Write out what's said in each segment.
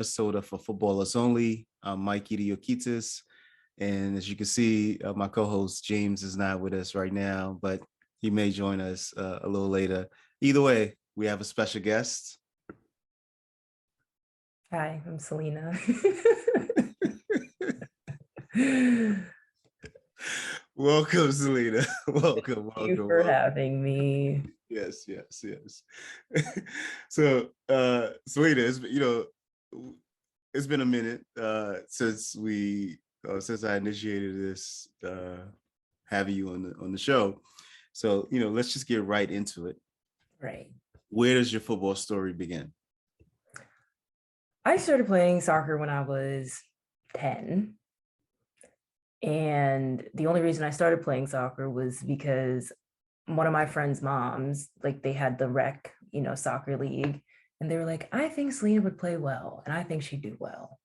episode for Footballers Only. I'm Mike Idiokitis, and as you can see, my co-host James is not with us right now, but he may join us a little later. Either way, we have a special guest. Hi, I'm Salina. Welcome, Salina. Welcome. Thank you for having me. Yes. So, Salina, it's been a minute since I initiated this, having you on the show. So, let's just get right into it. Right. Where does your football story begin? I started playing soccer when I was 10. And the only reason I started playing soccer was because one of my friends' moms, like they had the rec, soccer league. And they were like, I think Salina would play well. And I think she'd do well.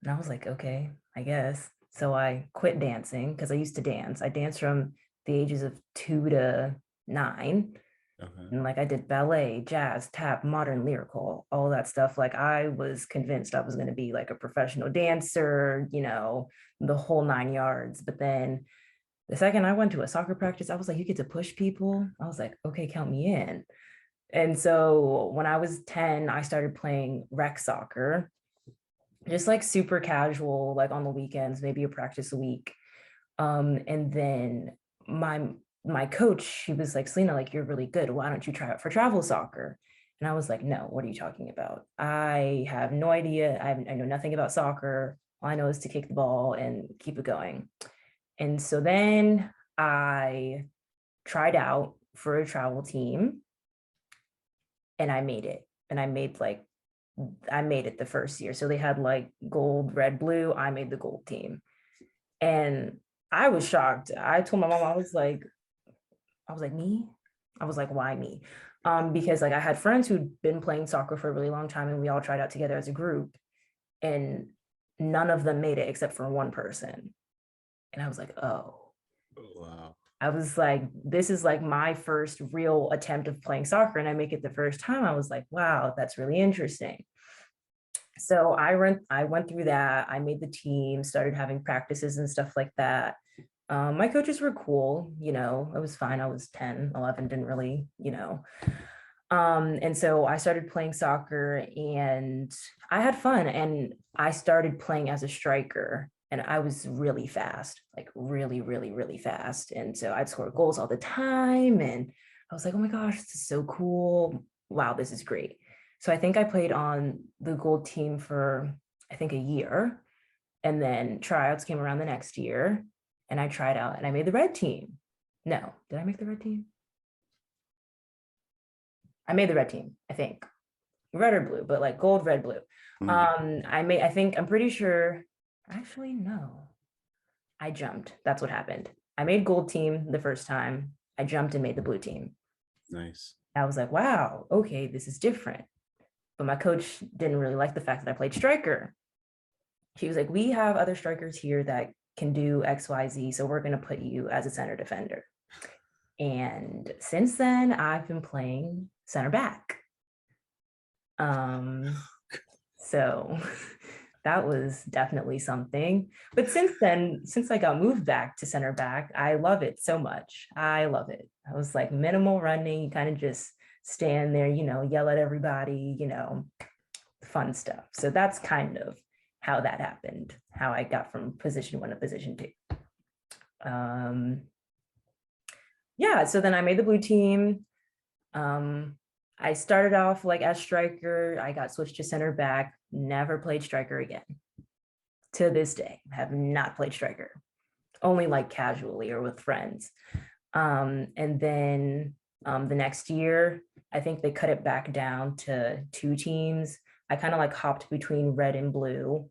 And I was like, okay, I guess. So I quit dancing because I used to dance. I danced from the ages of 2 to 9. Okay. And like I did ballet, jazz, tap, modern, lyrical, all that stuff. Like I was convinced I was going to be like a professional dancer, the whole 9 yards. But then the second I went to a soccer practice, I was like, you get to push people. I was like, okay, count me in. And so when I was 10, I started playing rec soccer, just like super casual, like on the weekends, maybe a practice a week. And then my coach, she was like, Salina, like, you're really good. Why don't you try out for travel soccer? And I was like, no, what are you talking about? I have no idea. I know nothing about soccer. All I know is to kick the ball and keep it going. And so then I tried out for a travel team and I made it. And I made it the first year. So they had like gold, red, blue. I made the gold team. And I was shocked. I told my mom, I was like, me? I was like, why me? Because like I had friends who'd been playing soccer for a really long time and we all tried out together as a group and none of them made it except for one person. And I was like, oh, wow. I was like, this is like my first real attempt of playing soccer and I make it the first time. I was like, wow, that's really interesting. So I went through that. I made the team, started having practices and stuff like that. My coaches were cool, it was fine. I was 10, 11, didn't really, and so I started playing soccer and I had fun and I started playing as a striker and I was really fast, like really, really, really fast. And so I'd score goals all the time. And I was like, oh my gosh, this is so cool. Wow, this is great. So I think I played on the gold team for, I think, a year. And then tryouts came around the next year. And I tried out and I made the red team. No, did I make the red team? I made the red team, I think. Red or blue, but like gold, red, blue. Mm-hmm. I'm pretty sure, actually, no. I jumped. That's what happened. I made gold team the first time. I jumped and made the blue team. Nice. I was like, wow, okay, this is different. But my coach didn't really like the fact that I played striker. She was like, we have other strikers here that can do XYZ, so we're going to put you as a center defender. And since then, I've been playing center back. So that was definitely something. But since then, since I got moved back to center back, I love it so much. I love it. I was like minimal running, you kind of just stand there, yell at everybody, fun stuff. So that's kind of how that happened, how I got from position 1 to position 2. Yeah, so then I made the blue team. I started off like as striker. I got switched to center back, never played striker again. To this day, have not played striker, only like casually or with friends. And then the next year, I think they cut it back down to 2 teams. I kind of like hopped between red and blue.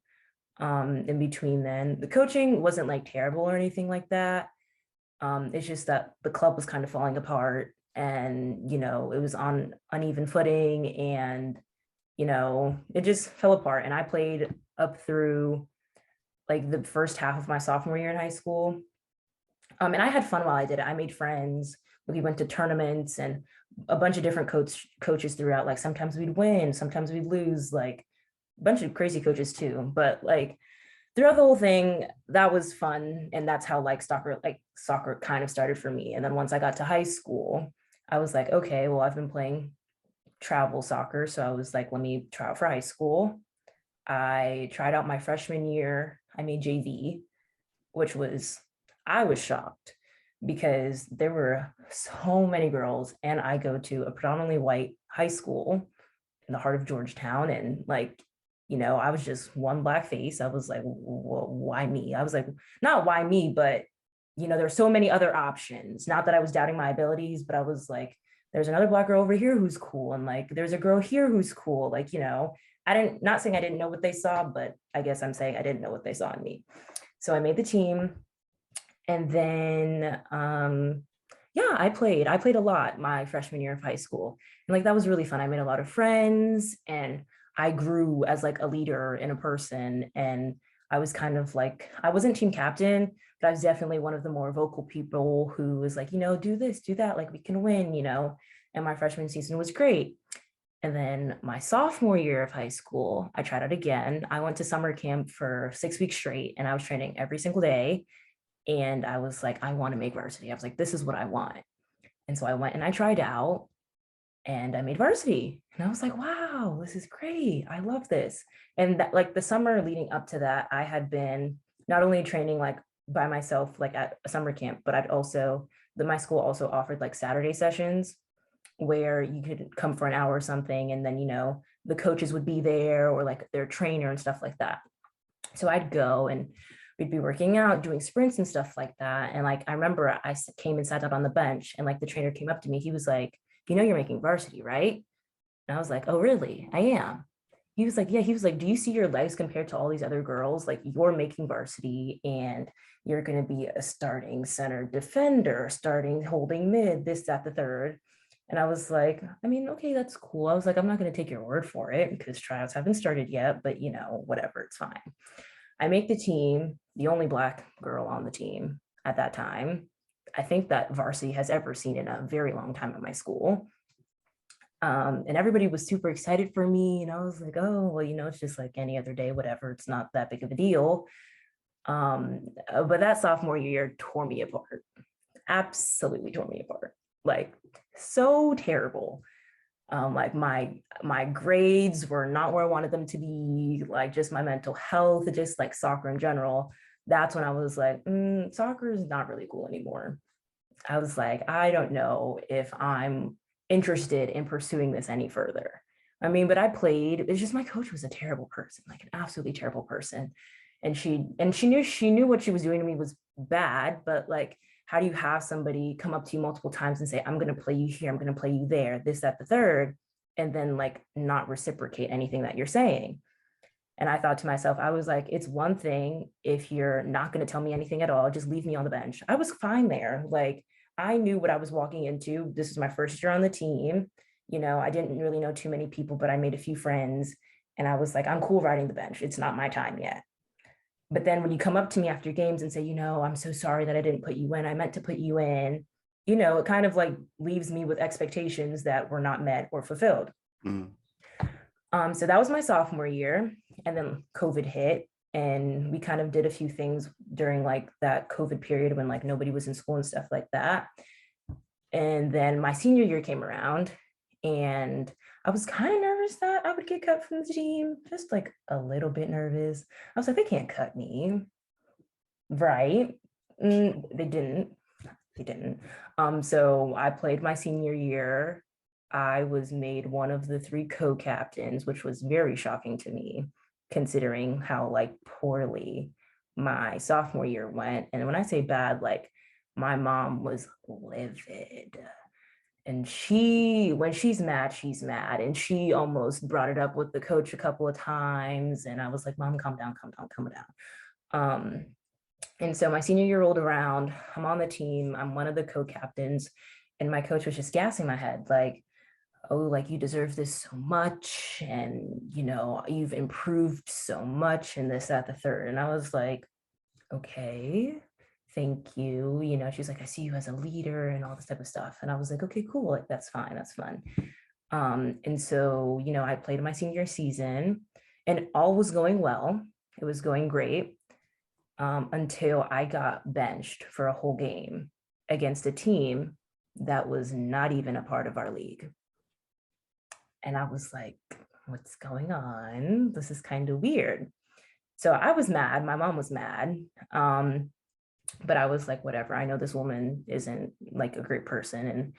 In between then, the coaching wasn't like terrible or anything like that. It's just that the club was kind of falling apart and, it was on uneven footing and, it just fell apart. And I played up through like the first half of my sophomore year in high school. And I had fun while I did it. I made friends. We went to tournaments and a bunch of different coaches throughout. Like sometimes we'd win, sometimes we'd lose. Like bunch of crazy coaches too, but like throughout the whole thing, that was fun. And that's how like soccer kind of started for me. And then once I got to high school, I was like, okay, well, I've been playing travel soccer. So I was like, let me try out for high school. I tried out my freshman year. I made JV, which was, I was shocked because there were so many girls, and I go to a predominantly white high school in the heart of Georgetown. And like, I was just one black face. I was like, well, why me? I was like, not why me, but there's so many other options. Not that I was doubting my abilities, but I was like, there's another black girl over here who's cool. And like, there's a girl here who's cool. Like, I didn't, not saying I didn't know what they saw, but I guess I'm saying I didn't know what they saw in me. So I made the team. And then yeah, I played a lot my freshman year of high school. And like that was really fun. I made a lot of friends, and I grew as like a leader in a person. And I was kind of like, I wasn't team captain, but I was definitely one of the more vocal people who was like, do this, do that, like we can win. And my freshman season was great. And then my sophomore year of high school, I tried it again. I went to summer camp for 6 weeks straight, and I was training every single day. And I was like, I want to make varsity. I was like, this is what I want. And so I went and I tried out, and I made varsity. And I was like, wow, this is great. I love this. And that, like the summer leading up to that, I had been not only training like by myself, like at a summer camp, but my school also offered like Saturday sessions where you could come for an hour or something. And then, the coaches would be there, or like their trainer and stuff like that. So I'd go, and we'd be working out, doing sprints and stuff like that. And like, I remember I came and sat down on the bench, and like the trainer came up to me. He was like, you're making varsity, right? And I was like, oh, really? I am. He was like, yeah. He was like, do you see your legs compared to all these other girls? Like, you're making varsity, and you're going to be a starting center defender, starting holding mid, this, that, the third. And I was like, I mean, okay, that's cool. I was like, I'm not going to take your word for it because tryouts haven't started yet, but whatever, it's fine. I make the team, the only black girl on the team at that time. I think that varsity has ever seen in a very long time at my school. And everybody was super excited for me. And I was like, oh, well, it's just like any other day, whatever. It's not that big of a deal. But that sophomore year tore me apart. Absolutely tore me apart. Like so terrible. Like my grades were not where I wanted them to be, like just my mental health, just like soccer in general. That's when I was like, soccer is not really cool anymore. I was like, I don't know if I'm interested in pursuing this any further. I mean, but I played. It's just my coach was a terrible person, like an absolutely terrible person. And she knew what she was doing to me was bad, but like, how do you have somebody come up to you multiple times and say, I'm going to play you here, I'm going to play you there, this, that, the third, and then like not reciprocate anything that you're saying? And I thought to myself, I was like, it's one thing if you're not going to tell me anything at all, just leave me on the bench. I was fine there. Like, I knew what I was walking into. This was my first year on the team. I didn't really know too many people, but I made a few friends. And I was like, I'm cool riding the bench. It's not my time yet. But then when you come up to me after games and say, I'm so sorry that I didn't put you in, I meant to put you in, it kind of like leaves me with expectations that were not met or fulfilled. Mm. So that was my sophomore year. And then COVID hit, and we kind of did a few things during like that COVID period when like nobody was in school and stuff like that. And then my senior year came around, and I was kind of nervous that I would get cut from the team, just like a little bit nervous. I was like, they can't cut me. Right. They didn't. They didn't. So I played my senior year. I was made one of the 3 co-captains, which was very shocking to me, considering how like poorly my sophomore year went. And when I say bad, like my mom was livid. And when she's mad, she's mad. And she almost brought it up with the coach a couple of times. And I was like, Mom, calm down, calm down, calm down. And so my senior year rolled around. I'm on the team. I'm one of the co-captains. And my coach was just gassing my head, like, oh, like you deserve this so much. And, you've improved so much, and this, that, the third. And I was like, okay, thank you. She's like, I see you as a leader and all this type of stuff. And I was like, okay, cool. Like, that's fine. That's fun. And so, I played my senior season. And all was going well. It was going great, until I got benched for a whole game against a team that was not even a part of our league. And I was like, what's going on? This is kind of weird. So I was mad. My mom was mad. But I was like, whatever. I know this woman isn't like a great person. And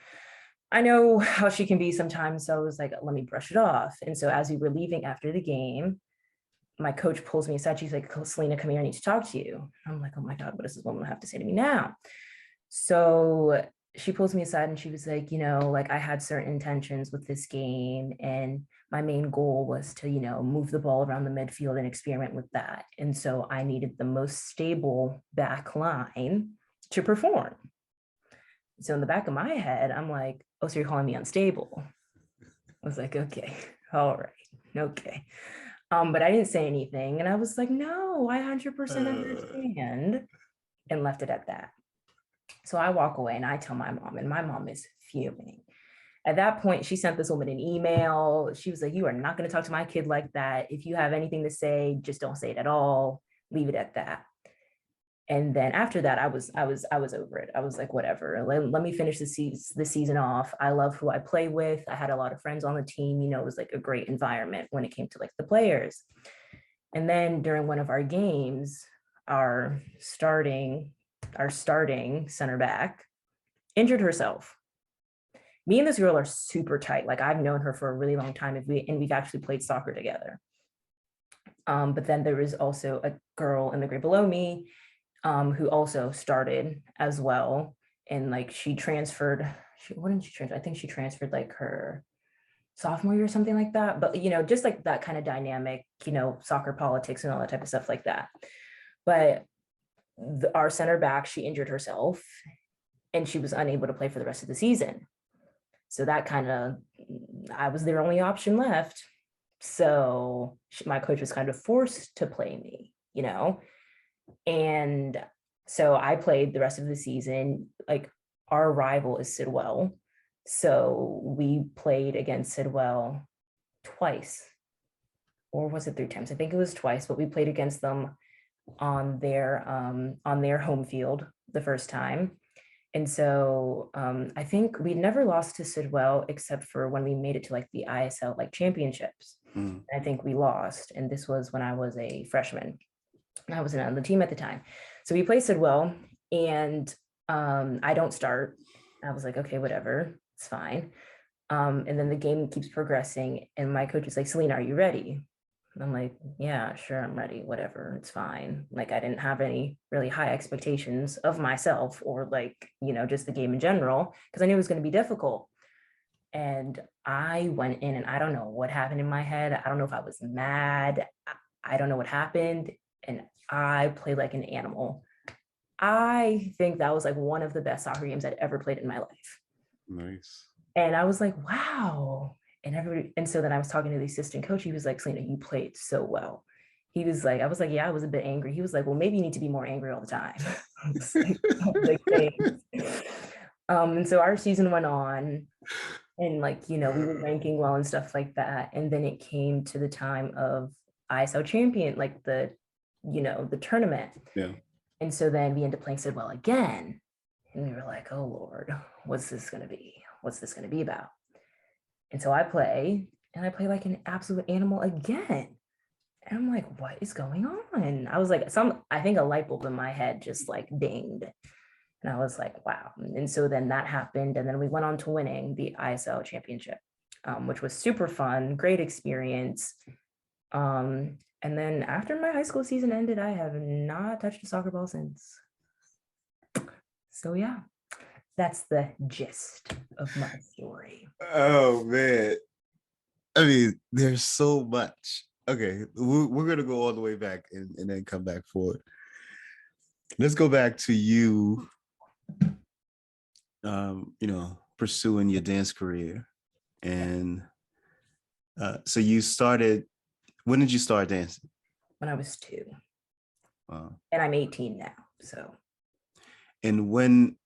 I know how she can be sometimes. So I was like, let me brush it off. And so as we were leaving after the game, my coach pulls me aside. She's like, Salina, come here. I need to talk to you. I'm like, oh my God, what does this woman have to say to me now? So she pulls me aside and she was like, like I had certain intentions with this game. And my main goal was to, move the ball around the midfield and experiment with that. And so I needed the most stable back line to perform. So in the back of my head, I'm like, oh, so you're calling me unstable? I was like, okay, all right, okay. But I didn't say anything. And I was like, no, I 100% understand, and left it at that. So I walk away and I tell my mom, and my mom is fuming. At that point, she sent this woman an email. She was like, you are not going to talk to my kid like that. If you have anything to say, just don't say it at all. Leave it at that. And then after that, I was over it. I was like, whatever, let me finish the season off. I love who I play with. I had a lot of friends on the team. It was like a great environment when it came to like the players. And then during one of our games, our starting center back injured herself. Me and this girl are super tight. Like I've known her for a really long time, and we've actually played soccer together. But then there was also a girl in the grade below me, who also started as well. And like she transferred, what did she transfer? I think she transferred like her sophomore year or something like that. But, just like that kind of dynamic, soccer politics and all that type of stuff like that. But our center back, she injured herself and she was unable to play for the rest of the season. So that kind of, I was their only option left. So my coach was kind of forced to play me, and so I played the rest of the season. Like our rival is Sidwell. So we played against Sidwell twice, or was it 3 times? I think it was twice, but we played against them on their home field the first time. And so I think we never lost to Sidwell except for when we made it to like the ISL like championships. I think we lost. And this was when I was a freshman. I wasn't on the team at the time. So we played Sidwell, and I don't start. I was like, okay, whatever, it's fine. And then the game keeps progressing, and my coach is like, Salina, are you ready? And I'm like, yeah, sure, I'm ready, whatever, it's fine. Like I didn't have any really high expectations of myself or like, just the game in general, because I knew it was going to be difficult. And I went in and I don't know what happened in my head. I don't know if I was mad. I don't know what happened. And I played like an animal. I think that was like one of the best soccer games I'd ever played in my life. Nice. And I was like, wow. And so then I was talking to the assistant coach. He was like, Selena, you played so well. He was like, I was like, yeah, I was a bit angry. He was like, well, maybe you need to be more angry all the time. I was like, thanks. And so our season went on, and like, we were ranking well and stuff like that. And then it came to the time of ISL champion, like the tournament. Yeah. And so then we ended up playing Sidwell again. And we were like, oh Lord, what's this going to be? What's this going to be about? And so I play like an absolute animal again. And I'm like, what is going on? I was like, I think a light bulb in my head just like dinged. And I was like, wow. And so then that happened. And then we went on to winning the ISL championship, which was super fun, great experience. And then after my high school season ended, I have not touched a soccer ball since. So yeah, that's the gist of my story. Oh man. I mean, there's so much. Okay, we're gonna go all the way back and then come back forward. Let's go back to you, pursuing your dance career. And so you started, when did you start dancing? When I was 2. Wow. And I'm 18 now, so. And when,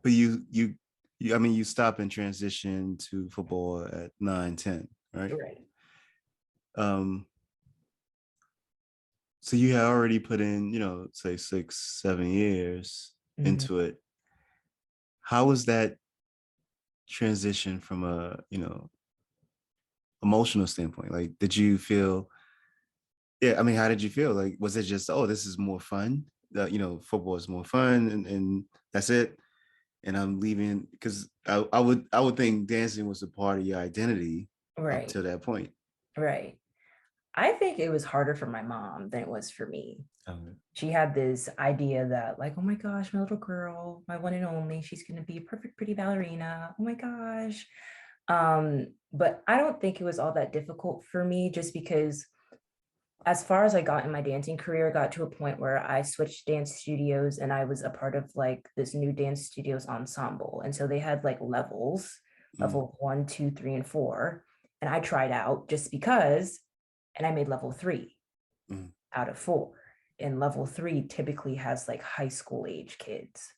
but you stopped and transitioned to football at 9, 10, right? Right. So you had already put in, say 6, 7 years Mhm. into it. How was that transition from a, emotional standpoint? Like, did you feel, yeah, I mean, how did you feel? Like, was it just, oh, this is more fun? Football is more fun and that's it. And I'm leaving because I would think dancing was a part of your identity up Right, to that point. right. I think it was harder for my mom than it was for me. Um, She had this idea that, like, oh my gosh, my little girl, my one and only, she's going to be a perfect, pretty ballerina. Oh my gosh. But I don't think it was all that difficult for me just because as far as I got in my dancing career, I got to a point where I switched dance studios and I was a part of like this new dance studios ensemble. And so they had like levels, mm, level 1, 2, 3, and 4. And I tried out just because, and I made level 3 mm, out of 4. And level 3 typically has like high school age kids.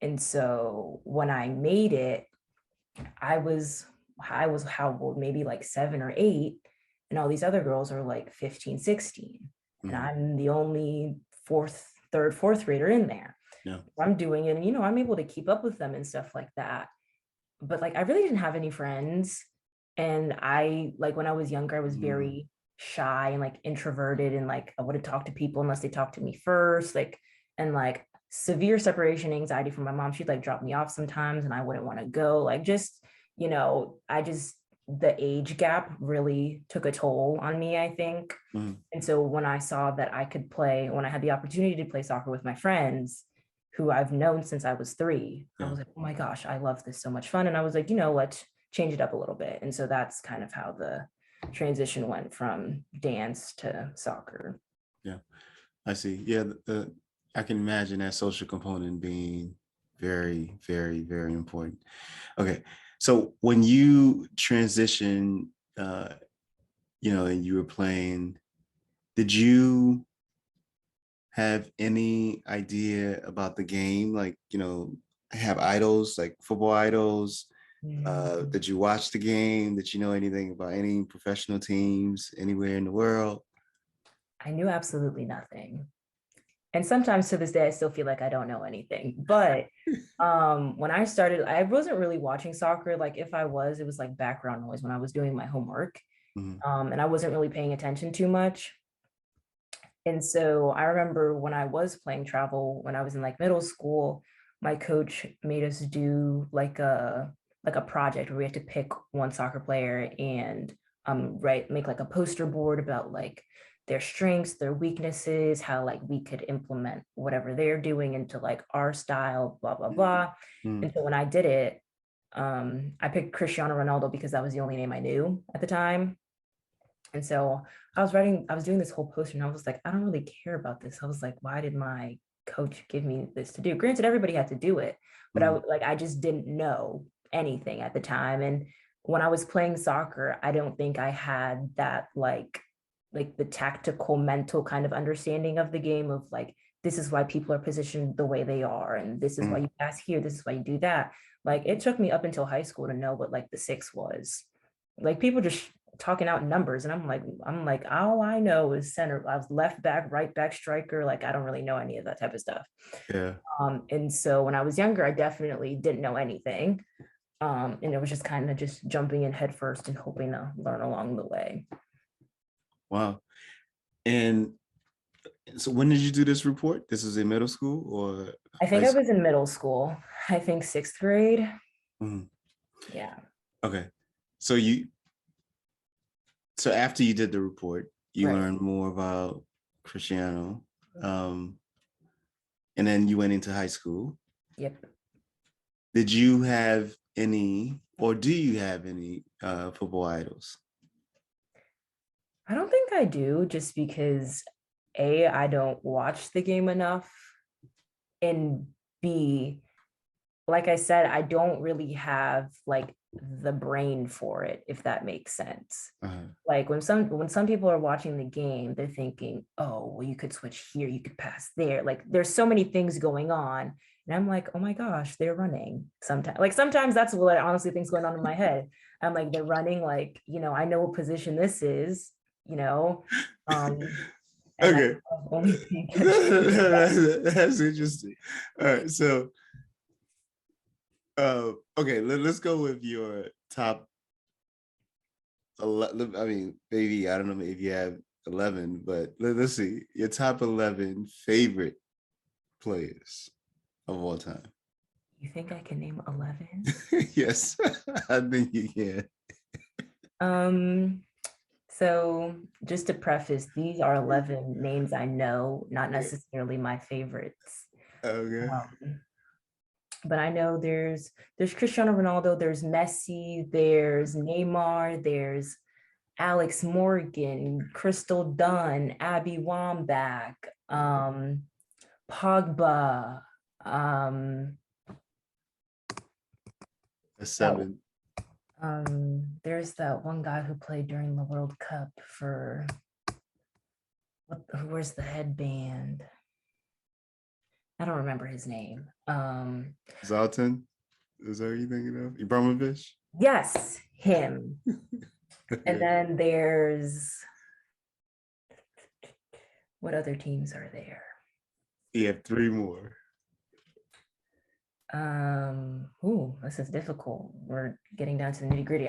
And so when I made it, I was I was how old, maybe like 7 or 8, and all these other girls are like 15, 16. And mm, I'm the only third, fourth grader in there. yeah. I'm doing it, and I'm able to keep up with them and stuff like that. But like I really didn't have any friends. And I like when I was younger, I was Mm, very shy and like introverted, and like I wouldn't talk to people unless they talked to me first. Like, and like severe separation anxiety from my mom. She'd like drop me off sometimes and I wouldn't want to go. Like just, I just the age gap really took a toll on me, I think. mm, And so when I saw that I could play, when I had the opportunity to play soccer with my friends who I've known since I was 3, I yeah. was like, oh my gosh, I love this so much fun. And I was like, let's change it up a little bit. And so that's kind of how the transition went from dance to soccer. Yeah. I see. Yeah. I can imagine that social component being very, very, very important. Okay. So when you transition, and you were playing, did you have any idea about the game? Like, have idols, like football idols? Mm. Did you watch the game? Did you know anything about any professional teams anywhere in the world? I knew absolutely nothing. And sometimes to this day, I still feel like I don't know anything. But when I started, I wasn't really watching soccer. Like if I was, it was like background noise when I was doing my homework. Mhm, And I wasn't really paying attention too much. And so I remember when I was playing travel, when I was in like middle school, my coach made us do like a project where we had to pick one soccer player and make like a poster board about like their strengths, their weaknesses, how like we could implement whatever they're doing into like our style, blah, blah, blah. mhm, And so when I did it, I picked Cristiano Ronaldo because that was the only name I knew at the time. And so I was doing this whole poster and I was like, I don't really care about this. I was like, why did my coach give me this to do? Granted, everybody had to do it, but mhm, I just didn't know anything at the time. And when I was playing soccer, I don't think I had that like the tactical mental kind of understanding of the game of like this is why people are positioned the way they are and this is why mhm. you pass here, this is why you do that. Like it took me up until high school to know what like the six was. Like people just talking out numbers and I'm like all I know is center. I was left back, right back, striker. Like I don't really know any of that type of stuff. Yeah. And so when I was younger, I definitely didn't know anything. And it was just kind of just jumping in head first and hoping to learn along the way. Wow. And so when did you do this report? This is in middle school or I high think I school? was in middle school. I think sixth grade. Mhm. Yeah. Okay. So so after you did the report, you Right. learned more about Cristiano. Um, and then you went into high school. Yep. Did you have any, or do you have any football idols? I don't think I do just because I don't watch the game enough, and B, like I said, I don't really have like the brain for it, if that makes sense. Uh, Like when some people are watching the game, they're thinking, oh, well, you could switch here, you could pass there. Like there's so many things going on. And I'm like, oh my gosh, they're running. Sometimes that's what I honestly think's going on in my head. I'm like, they're running, like, I know what position this is, you know. Um, and Okay. I've only paid attention to that. That's interesting. All right. So okay, let's go with your top 11. I mean, maybe I don't know if you have 11, but let's see your top 11 favorite players of all time. You think I can name 11? Yes, I think you can. So just to preface, these are 11 names I know, not necessarily my favorites. Okay. Um, but I know there's Cristiano Ronaldo, there's Messi, there's Neymar, there's Alex Morgan, Crystal Dunn, Abby Wambach, Pogba, A that 7. there's that one guy who played during the World Cup for who wears the headband. I don't remember his name. Zlatan? Is that what you're thinking of? Ibrahimovic? Yes, him. And Okay. then there's what other teams are there? You have 3 more. This is difficult. We're getting down to the nitty-gritty.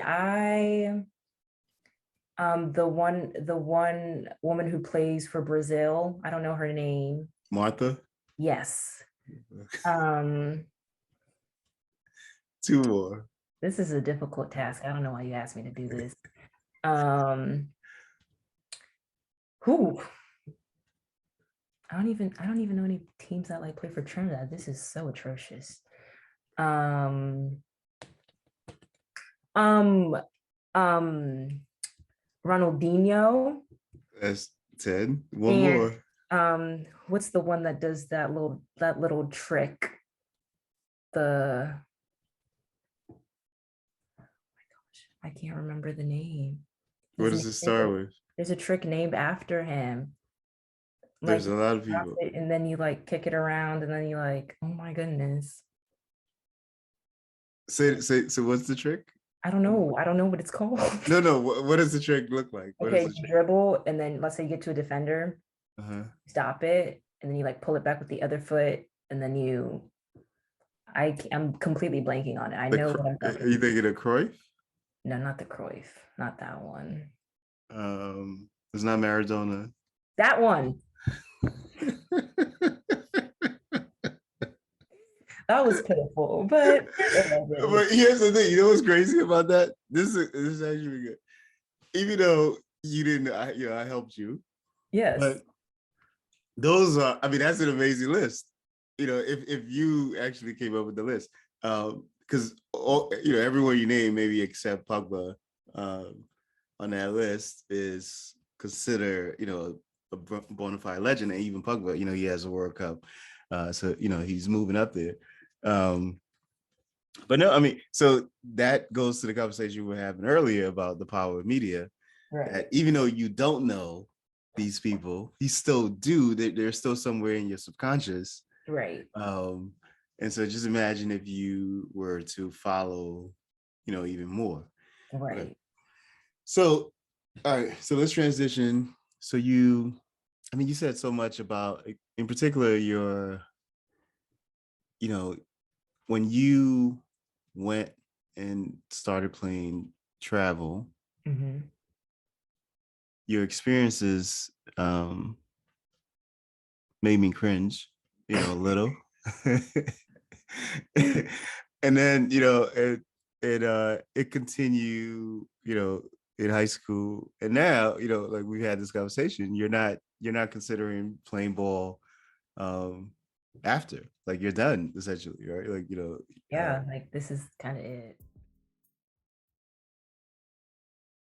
The one woman who plays for Brazil, I don't know her name. Martha? Yes. Um, 2 more. this is a difficult task. I don't know why you asked me to do this. Who? I don't even know any teams that like play for Trinidad. This is so atrocious. Um, Ronaldinho. That's 10. One more. What's the one that does that little trick? The I can't remember the name. What does it start with? There's a trick named after him. There's Like a lot of people. and then you like kick it around, and then you like, oh my goodness. Say so what's the trick? I don't know. I don't know what it's called. No. What does the trick look like? What is Okay, the you trick? dribble, and then let's say you get to a defender, Uh-huh. stop it, and then you like pull it back with the other foot, and then I'm completely blanking on it. I know what I'm Are talking you about. thinking of Cruyff? No, not the Cruyff, not that one. It's not Maradona. That one. That was pitiful, but But here's the thing. You know what's crazy about that? This is actually good. Even though you didn't, I helped you. yes. But those are, I mean, that's an amazing list. If you actually came up with the list, because everyone you name, maybe except Pogba, on that list is considered, a bona fide legend, and even Pogba, he has a World Cup, so he's moving up there. But no, I mean, so that goes to the conversation we were having earlier about the power of media. Right. That even though you don't know these people, you still do. They're still somewhere in your subconscious. Right. And so just imagine if you were to follow, even more. Right. Okay. So, all right. So let's transition. So you said so much about, in particular, when you went and started playing travel, your experiences made me cringe, a little. And then, it continued, in high school. And now, like we've had this conversation, you're not considering playing ball after, like you're done essentially, right? Like, yeah, like this is kind of it.